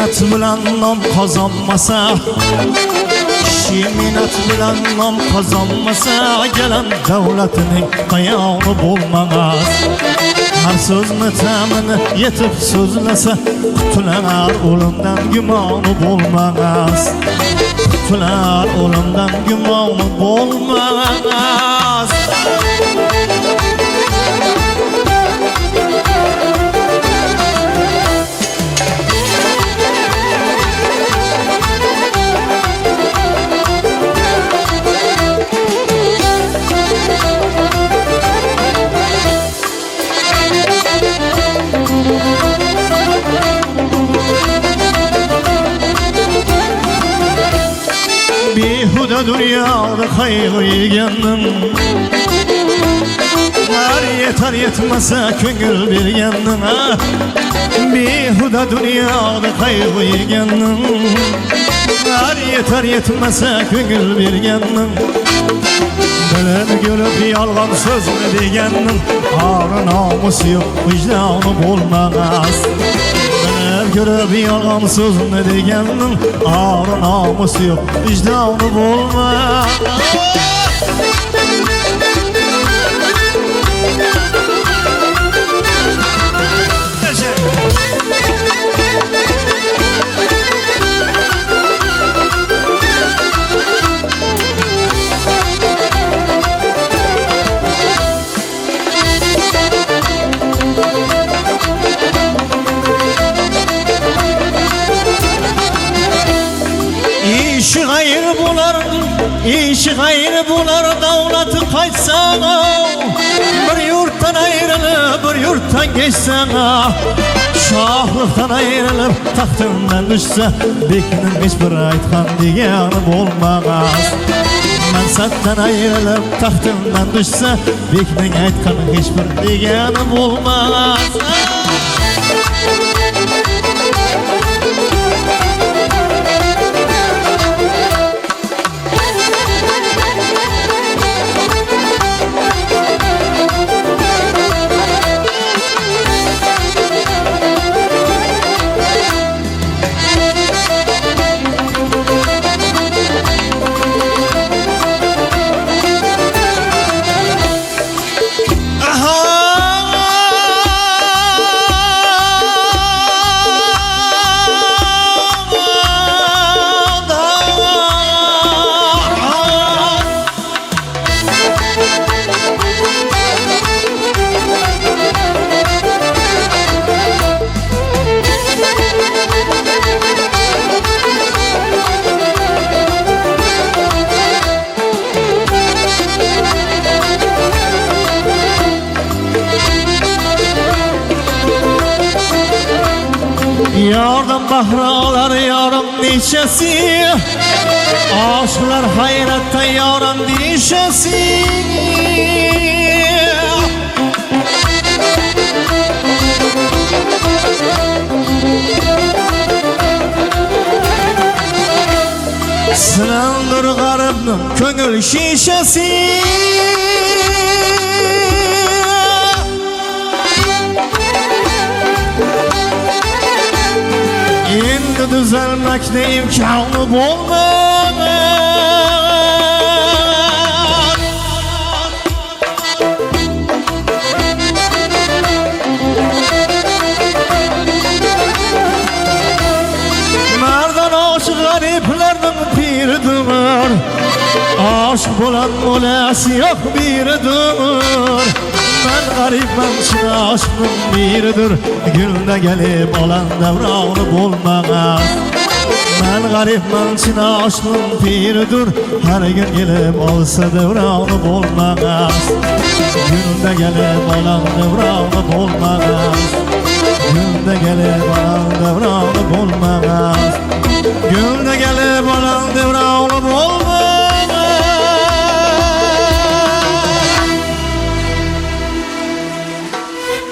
minat bilan nom qozonmasa, kishi minat bilan nom qozonmasa, gelan davlatining ayoni bo'lmas. Har so'zni ta'mini yetib so'zlasa, qutular o'limdan gumoni bo'lmas. Qutular o'limdan gumoni bo'lmas. Behuda dünyada kaygı yegandim, var yeter yetmasa köngül bergandim. Behuda dünyada kaygı yegandim, var yeter yetmasa köngül bergandim. Bilen görüp yalgan sözünü degandim, arı namusu yok, vicdanı bo'lmas. Görüp yalan sözünü degandim, arı namusu yok, vicdanı bo'lmas. İşi gayrı bular, işi gayrı bular, davlatı kaçsa, bir yurttan ayrılıp bir yurttan geçse, şahlıktan ayrılıp taxtından düşse, bekinin hiçbir aytgan degani bo'lmas. Mansabdan ayrılıp taxtından düşse, bekinin aytgan hiçbir degani bo'lmas. Yardan bahralar yarım neçesi, aşklar hayratta yarım dişesi. Sınandır garibnin köngül şişesi. Endi düzelmekte imkanı bo'lmaz. Mardan aşık gariplerden biridir, aşık bulan molası yok biridir. Ben garipman için aşkın biridir, gülde gelip olan devranı bo'lmaz. Ben garipman için aşkın biridir, her gün gelip olsa devranı bo'lmaz. Gülde gelip olan devranı bo'lmaz. Gülde gelip olan devranı bo'lmaz. Gülde gelip